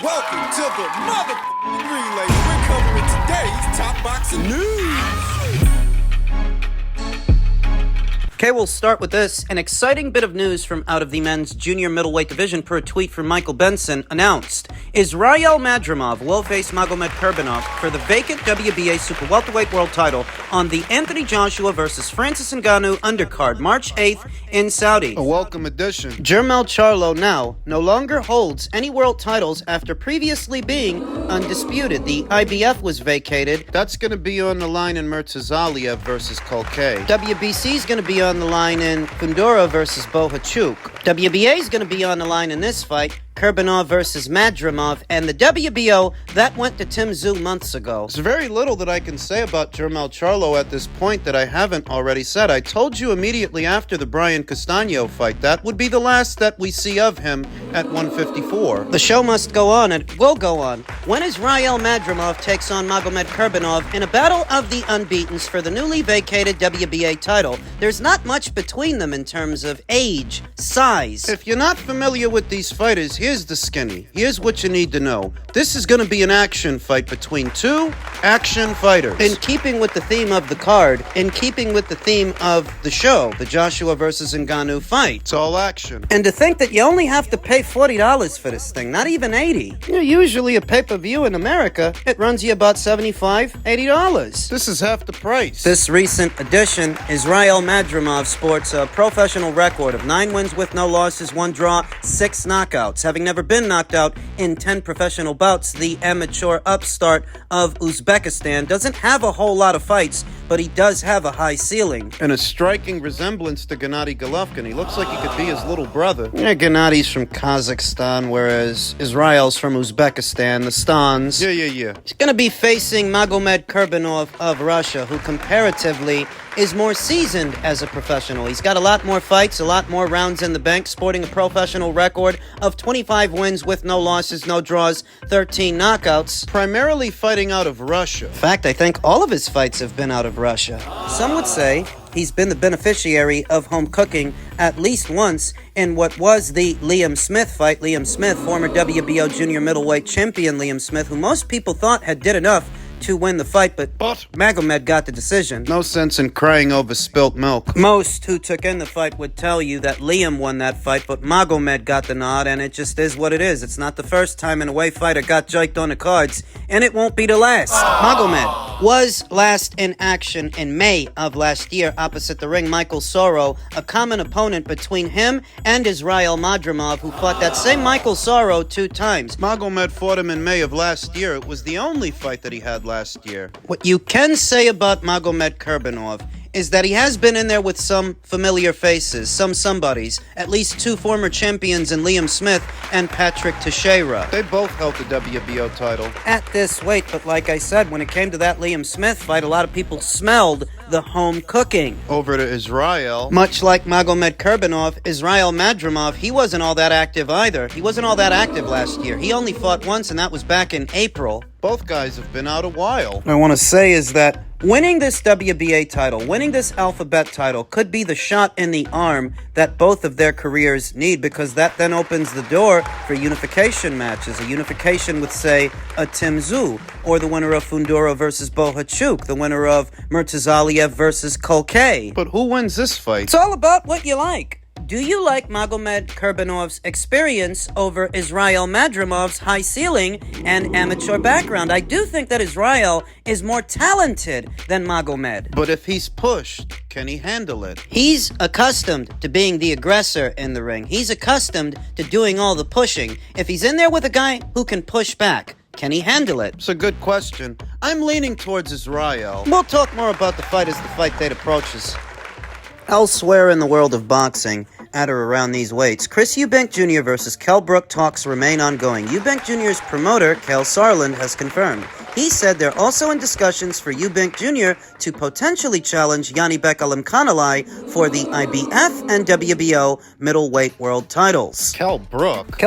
Welcome to the relay. We're covering today's top boxing news. Okay, we'll start with this. An exciting bit of news from out of the men's junior middleweight division per a tweet from Michael Benson announced. Israel Madrimov will face Magomed Kurbinov for the vacant WBA super welterweight world title on the Anthony Joshua versus Francis Ngannou undercard March 8th in Saudi. A welcome addition. Jermel Charlo now no longer holds any world titles after previously being undisputed. The IBF was vacated. That's going to be on the line in Murtazaliev versus Kolkay. WBC is going to be on the line in Fundora versus Bohachuk. WBA is going to be on the line in this fight. Kurbinov versus Madrimov, and the WBO, that went to Tim Tszyu months ago. There's very little that I can say about Jermel Charlo at this point that I haven't already said. I told you immediately after the Brian Castano fight that would be the last that we see of him at 154. The show must go on, and it will go on. When Israel Madrimov takes on Magomed Kurbinov in a battle of the unbeatens for the newly vacated WBA title, there's not much between them in terms of age, size. If you're not familiar with these fighters, here's the skinny. Here's what you need to know. This is going to be an action fight between two action fighters. In keeping with the theme of the card, in keeping with the theme of the show, the Joshua versus Ngannou fight. It's all action. And to think that you only have to pay $40 for this thing, not even $80. Usually a pay-per-view in America, it runs you about $75, $80. This is half the price. This recent addition, Israel Madrimov, sports a professional record of 9 wins with no losses, 1 draw, 6 knockouts. Having never been knocked out in 10 professional bouts, the amateur upstart of Uzbekistan doesn't have a whole lot of fights, but he does have a high ceiling. And a striking resemblance to Gennady Golovkin. He looks like he could be his little brother. Yeah, Gennady's from Kazakhstan, whereas Israel's from Uzbekistan, the Stans. Yeah. He's going to be facing Magomed Kurbinov of Russia, who comparatively is more seasoned as a professional. He's got a lot more fights, a lot more rounds in the bank, sporting a professional record of 25 wins with no losses, no draws, 13 knockouts. Primarily fighting out of Russia. In fact, I think all of his fights have been out of Russia. Some would say he's been the beneficiary of home cooking at least once in what was the Liam Smith fight. Liam Smith, former WBO junior middleweight champion Liam Smith, who most people thought had did enough to win the fight, but Magomed got the decision. No sense in crying over spilt milk. Most who took in the fight would tell you that Liam won that fight, but Magomed got the nod, and it just is what it is. It's not the first time an away fighter got jiked on the cards, and it won't be the last. Magomed was last in action in May of last year opposite the ring Michael Soro, a common opponent between him and Israel Madrimov, who fought that same Michael Soro 2 times. Magomed fought him in May of last year. It was the only fight that he had last year. What you can say about Magomed Kurbinov is that he has been in there with some familiar faces, some somebodies, at least 2 former champions in Liam Smith and Patrick Teixeira. They both held the WBO title at this weight, but like I said, when it came to that Liam Smith fight, a lot of people smelled the home cooking. Over to Israel. Much like Magomed Kurbinov, Israel Madrimov, he wasn't all that active either. He wasn't all that active last year. He only fought once, and that was back in April. Both guys have been out a while. What I want to say is that winning this WBA title, winning this alphabet title, could be the shot in the arm that both of their careers need, because that then opens the door for unification matches. A unification with, say, a Tim Tszyu, or the winner of Fundora versus Bohachuk, the winner of Murtazaliev versus Kolkay. But who wins this fight? It's all about what you like. Do you like Magomed Kurbinov's experience over Israel Madrimov's high ceiling and amateur background? I do think that Israel is more talented than Magomed. But if he's pushed, can he handle it? He's accustomed to being the aggressor in the ring. He's accustomed to doing all the pushing. If he's in there with a guy who can push back, can he handle it? It's a good question. I'm leaning towards Israel. We'll talk more about the fight as the fight date approaches. Elsewhere in the world of boxing, at or around these weights, Chris Eubank Jr. versus Kell Brook talks remain ongoing. Eubank Jr.'s promoter, Kel Sarland, has confirmed. He said they're also in discussions for Eubank Jr. to potentially challenge Janibek for the IBF and WBO middleweight world titles. Kell Brook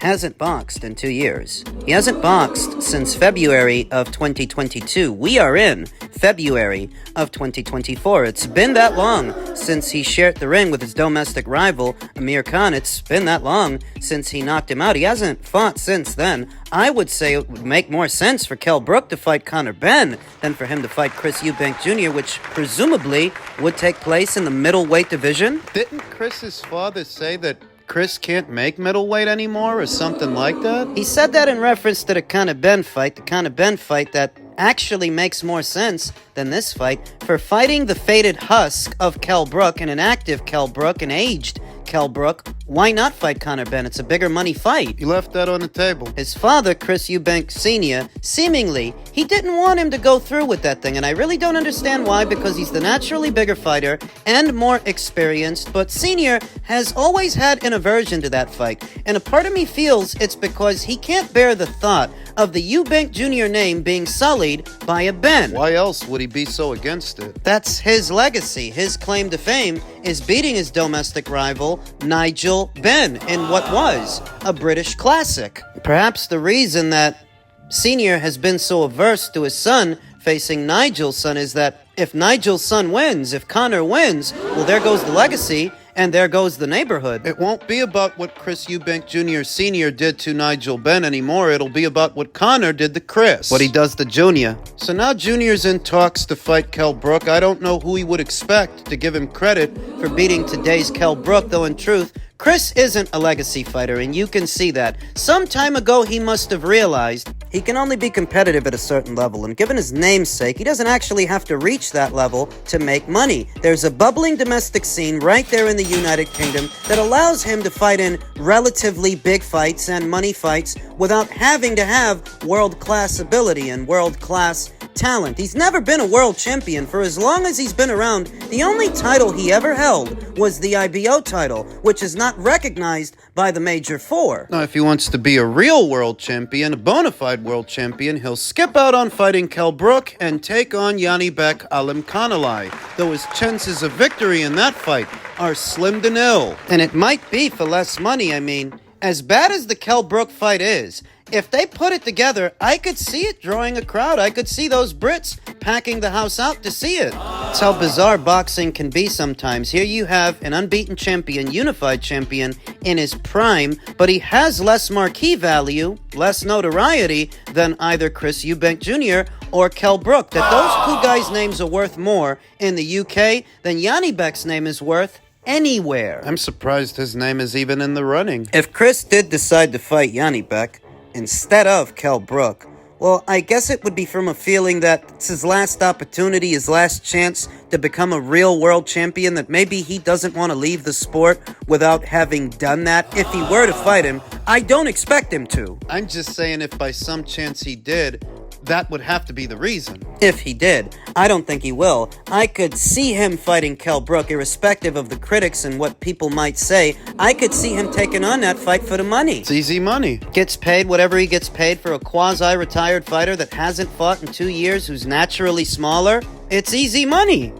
hasn't boxed in 2 years. He hasn't boxed since February of 2022. We are in February of 2024. It's been that long since he shared the ring with his domestic rival, Amir Khan. It's been that long since he knocked him out. He hasn't fought since then. I would say it would make more sense for Kell Brook to fight Conor Benn than for him to fight Chris Eubank Jr., which presumably would take place in the middleweight division. Didn't Chris's father say that Chris can't make middleweight anymore or something like that? He said that in reference to the Conor Benn fight, that actually makes more sense than this fight. For fighting the faded husk of Kell Brook and an active Kell Brook, an aged Kell Brook, why not fight Conor Benn? It's a bigger money fight. He left that on the table. His father, Chris Eubank Sr., seemingly, he didn't want him to go through with that thing, and I really don't understand why, because he's the naturally bigger fighter and more experienced, but Sr. has always had an aversion to that fight, and a part of me feels it's because he can't bear the thought of the Eubank Jr. name being sullied by a Benn. Why else would he be so against it? That's his legacy. His claim to fame is beating his domestic rival, Nigel Benn, in what was a British classic. Perhaps the reason that Senior has been so averse to his son facing Nigel's son is that if Nigel's son wins, if Conor wins, well, there goes the legacy, and there goes the neighborhood. It won't be about what Chris Eubank Jr. Sr. did to Nigel Benn anymore. It'll be about what Conor did to Chris. What he does to Junior. So now Junior's in talks to fight Kell Brook. I don't know who he would expect to give him credit For beating today's Kell Brook, though in truth, Chris isn't a legacy fighter, and you can see that. Some time ago, he must have realized he can only be competitive at a certain level, and given his namesake, he doesn't actually have to reach that level to make money. There's a bubbling domestic scene right there in the United Kingdom that allows him to fight in relatively big fights and money fights without having to have world-class ability and world-class talent. He's never been a world champion. For as long as he's been around, the only title he ever held was the IBO title, which is not recognized by the Major Four. Now, if he wants to be a real world champion, a bona fide world champion, he'll skip out on fighting Kell Brook and take on Janibek Alimkhanalai, though his chances of victory in that fight are slim to nil. And it might be for less money. I mean, as bad as the Kell Brook fight is, if they put it together, I could see it drawing a crowd. I could see those Brits packing the house out to see it. That's how bizarre boxing can be sometimes. Here you have an unbeaten champion, unified champion, in his prime, but he has less marquee value, less notoriety than either Chris Eubank Jr. or Kell Brook. That those two guys' names are worth more in the UK than Janibek's name is worth anywhere. I'm surprised his name is even in the running. If Chris did decide to fight Janibek instead of Kell Brook, well, I guess it would be from a feeling that it's his last opportunity, his last chance to become a real world champion, that maybe he doesn't want to leave the sport without having done that. If he were to fight him, I don't expect him to. I'm just saying if by some chance he did, that would have to be the reason. If he did, I don't think he will. I could see him fighting Kell Brook, irrespective of the critics and what people might say. I could see him taking on that fight for the money. It's easy money. Gets paid whatever he gets paid for a quasi-retired fighter that hasn't fought in 2 years, who's naturally smaller. It's easy money.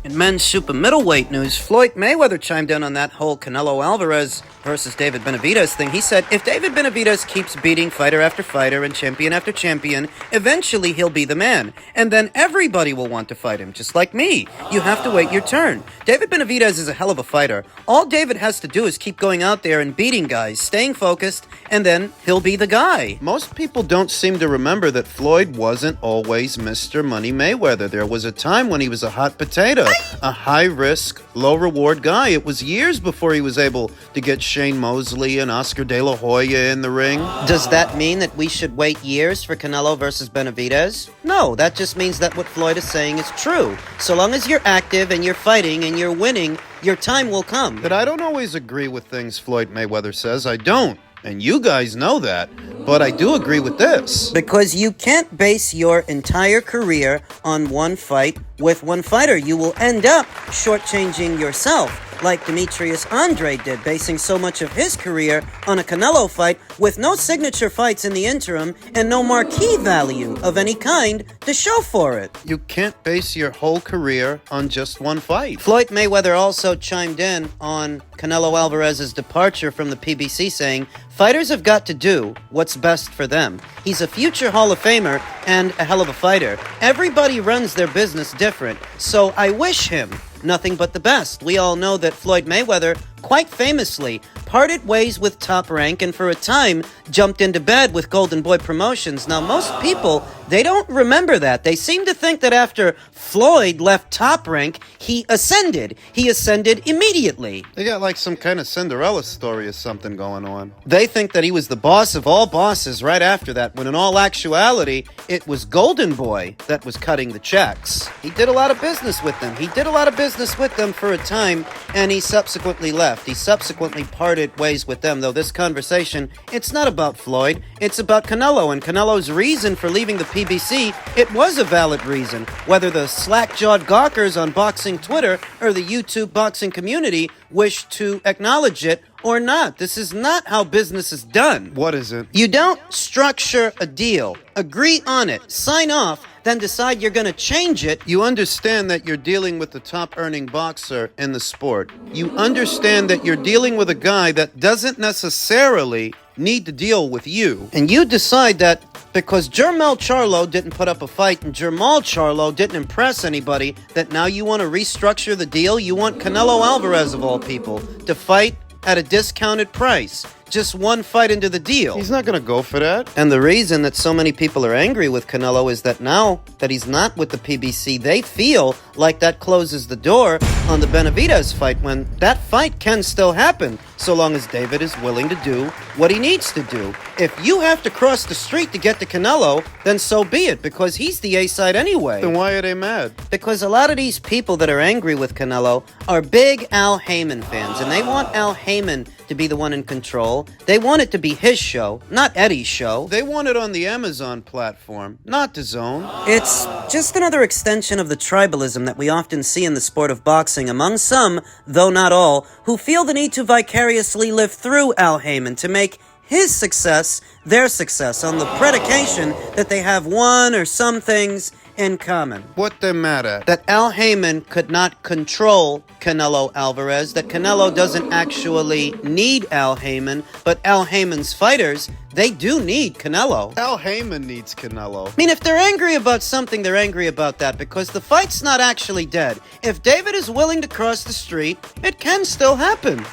In men's super middleweight news, Floyd Mayweather chimed in on that whole Canelo Alvarez versus David Benavidez thing. He said, if David Benavidez keeps beating fighter after fighter and champion after champion, eventually he'll be the man. And then everybody will want to fight him, just like me. You have to wait your turn. David Benavidez is a hell of a fighter. All David has to do is keep going out there and beating guys, staying focused, and then he'll be the guy. Most people don't seem to remember that Floyd wasn't always Mr. Money Mayweather. There was a time when he was a hot potato, a high-risk, low-reward guy. It was years before he was able to get Shane Mosley and Oscar De La Hoya in the ring. Does that mean that we should wait years for Canelo versus Benavidez? No, that just means that what Floyd is saying is true. So long as you're active and you're fighting and you're winning, your time will come. But I don't always agree with things Floyd Mayweather says. I don't. And you guys know that. But I do agree with this. Because you can't base your entire career on one fight with one fighter. You will end up shortchanging yourself. like Demetrius Andre did, basing so much of his career on a Canelo fight with no signature fights in the interim and no marquee value of any kind to show for it. You can't base your whole career on just one fight. Floyd Mayweather also chimed in on Canelo Alvarez's departure from the PBC, saying, "Fighters have got to do what's best for them. He's a future Hall of Famer and a hell of a fighter. Everybody runs their business different, so I wish him nothing but the best." We all know that Floyd Mayweather, quite famously, parted ways with Top Rank and for a time jumped into bed with Golden Boy Promotions. Now, most people, they don't remember that. They seem to think that after Floyd left Top Rank, he ascended. He ascended immediately. They got like some kind of Cinderella story or something going on. They think that he was the boss of all bosses right after that, when in all actuality, it was Golden Boy that was cutting the checks. He did a lot of business with them. He did a lot of business with them for a time, and he subsequently left. He subsequently parted ways with them, though this conversation, it's not about Floyd, it's about Canelo, and Canelo's reason for leaving the PBC, it was a valid reason. Whether the slack-jawed gawkers on boxing Twitter or the YouTube boxing community wish to acknowledge it or not. This is not how business is done. What is it? You don't structure a deal, agree on it, sign off, then decide you're going to change it. You understand that you're dealing with the top earning boxer in the sport. You understand that you're dealing with a guy that doesn't necessarily need to deal with you. And you decide that because Jermell Charlo didn't put up a fight and Jermall Charlo didn't impress anybody, that now you want to restructure the deal. You want Canelo Alvarez, of all people, to fight at a discounted price. Just one fight into the deal. He's not going to go for that. And the reason that so many people are angry with Canelo is that now that he's not with the PBC, they feel like that closes the door on the Benavidez fight, when that fight can still happen, so long as David is willing to do what he needs to do. If you have to cross the street to get to Canelo, then so be it, because he's the A-side anyway. Then why are they mad? Because a lot of these people that are angry with Canelo are big Al Heyman fans, and they want Al Heyman to be the one in control. They want it to be his show, not Eddie's show. They want it on the Amazon platform, not the Zone. It's just another extension of the tribalism that we often see in the sport of boxing among some, though not all, who feel the need to vicariously live through Al Heyman to make his success their success on the predication that they have one or some things in common. What they mad at? That Al Heyman could not control Canelo Alvarez, that Canelo doesn't actually need Al Heyman, but Al Heyman's fighters, they do need Canelo. Al Heyman needs Canelo. I mean, if they're angry about something, they're angry about that, because the fight's not actually dead. If David is willing to cross the street, it can still happen.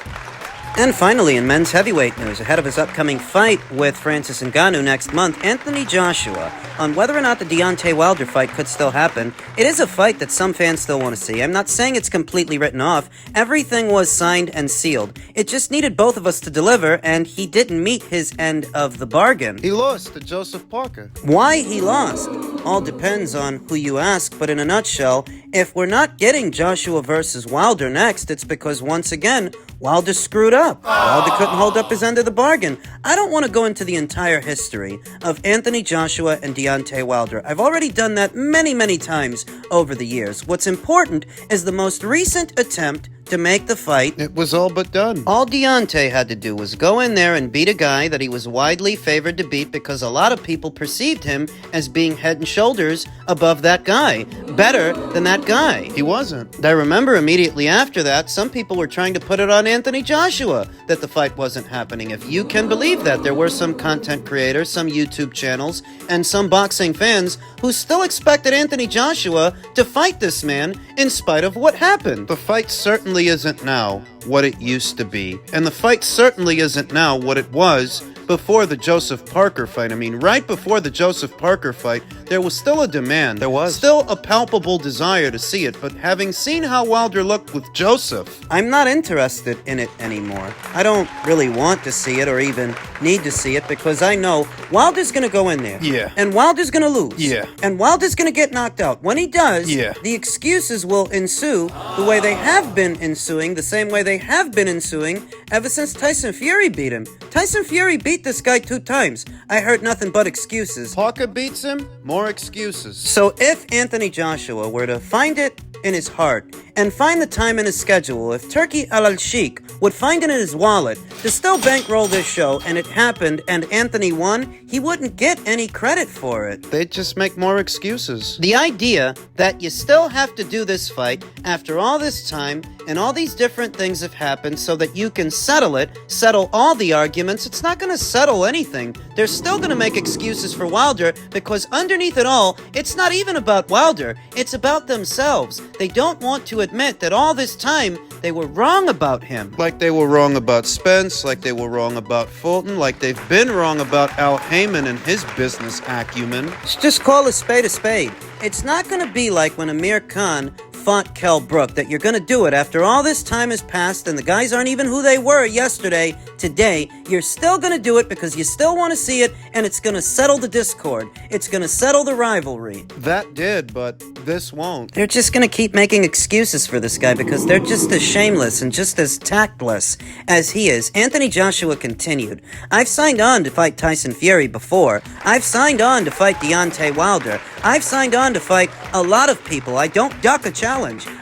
And finally, in men's heavyweight news, ahead of his upcoming fight with Francis Ngannou next month, Anthony Joshua, on whether or not the Deontay Wilder fight could still happen. It is a fight that some fans still want to see. I'm not saying it's completely written off. Everything was signed and sealed. It just needed both of us to deliver, and he didn't meet his end of the bargain. He lost to Joseph Parker. Why he lost all depends on who you ask, but in a nutshell, if we're not getting Joshua versus Wilder next, it's because, once again, Wilder screwed up. Wilder couldn't hold up his end of the bargain. I don't want to go into the entire history of Anthony Joshua and Deontay Wilder. I've already done that many, many times over the years. What's important is the most recent attempt to make the fight. It was all but done. All Deontay had to do was go in there and beat a guy that he was widely favored to beat, because a lot of people perceived him as being head and shoulders above that guy, better than that guy. He wasn't. I remember immediately after that, some people were trying to put it on Anthony Joshua that the fight wasn't happening. If you can believe that, there were some content creators, some YouTube channels, and some boxing fans who still expected Anthony Joshua to fight this man in spite of what happened. The fight certainly isn't now what it used to be. And the fight certainly isn't now what it was before the Joseph Parker fight. I mean, right before the Joseph Parker fight, there was still a demand. There was. Still a palpable desire to see it. But having seen how Wilder looked with Joseph, I'm not interested in it anymore. I don't really want to see it or even need to see it, because I know Wilder's going to go in there. Yeah. And Wilder's going to lose. Yeah. And Wilder's going to get knocked out. When he does, Yeah. the excuses will ensue the way they have been ensuing, the same way they have been ensuing ever since Tyson Fury beat him. Tyson Fury beat this guy 2 times. I heard nothing but excuses. Parker beats him, more excuses. So if Anthony Joshua were to find it in his heart and find the time in his schedule, if Turkey Al-Sheikh would find it in his wallet to still bankroll this show and it happened and Anthony won, he wouldn't get any credit for it. They'd just make more excuses. The idea that you still have to do this fight after all this time and all these different things have happened so that you can settle all the arguments, it's not going to settle anything. They're still going to make excuses for Wilder because underneath it all, it's not even about Wilder. It's about themselves. They don't want to admit that all this time they were wrong about him. Like they were wrong about Spence, like they were wrong about Fulton, like they've been wrong about Al Heyman and his business acumen. Just call a spade a spade. It's not going to be like when Amir Khan fought Kell Brook, that you're going to do it after all this time has passed and the guys aren't even who they were yesterday. Today, you're still going to do it because you still want to see it, and it's going to settle the discord. It's going to settle the rivalry. That did, but this won't. They're just going to keep making excuses for this guy because they're just as shameless and just as tactless as he is. Anthony Joshua continued. I've signed on to fight Tyson Fury before. I've signed on to fight Deontay Wilder. I've signed on to fight a lot of people. I don't duck a challenge.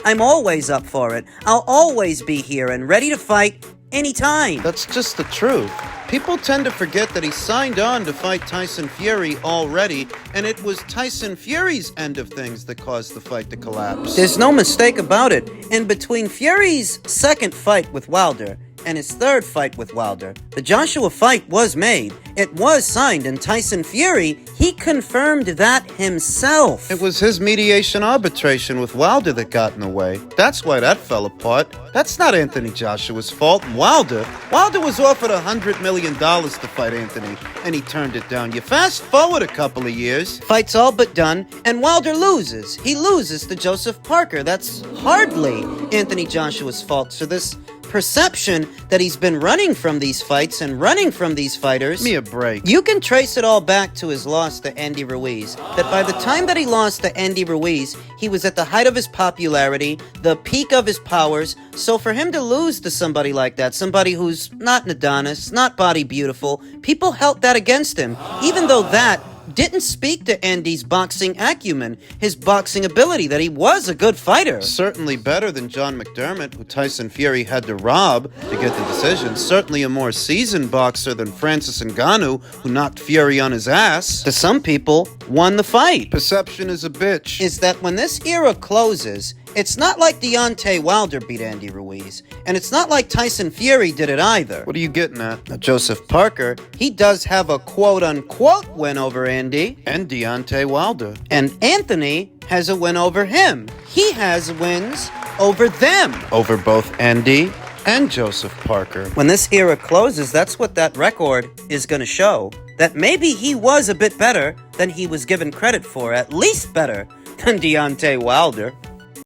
I'm always up for it. I'll always be here and ready to fight anytime. That's just the truth. People tend to forget that he signed on to fight Tyson Fury already, and it was Tyson Fury's end of things that caused the fight to collapse. There's no mistake about it. In between Fury's second fight with Wilder and his third fight with Wilder, the Joshua fight was made. It was signed, and Tyson Fury, he confirmed that himself. It was his mediation arbitration with Wilder that got in the way. That's why that fell apart. That's not Anthony Joshua's fault. Wilder was offered $100 million to fight Anthony, and he turned it down. You fast forward a couple of years. Fight's all but done, and Wilder loses. He loses to Joseph Parker. That's hardly Anthony Joshua's fault. So this perception that he's been running from these fights and running from these fighters. Give me a break. You can trace it all back to his loss to Andy Ruiz. That by the time that he lost to Andy Ruiz, he was at the height of his popularity, the peak of his powers. So for him to lose to somebody like that, somebody who's not an Adonis, not body beautiful, people held that against him. Even though that didn't speak to Andy's boxing acumen, his boxing ability, that he was a good fighter. Certainly better than John McDermott, who Tyson Fury had to rob to get the decision. Certainly a more seasoned boxer than Francis Ngannou, who knocked Fury on his ass. To some people, won the fight. Perception is a bitch. Is that when this era closes, it's not like Deontay Wilder beat Andy Ruiz, and it's not like Tyson Fury did it either. What are you getting at? Now, Joseph Parker, he does have a quote-unquote win over Andy. And Deontay Wilder. And Anthony has a win over him. He has wins over them. Over both Andy and Joseph Parker. When this era closes, that's what that record is going to show. That maybe he was a bit better than he was given credit for, at least better than Deontay Wilder.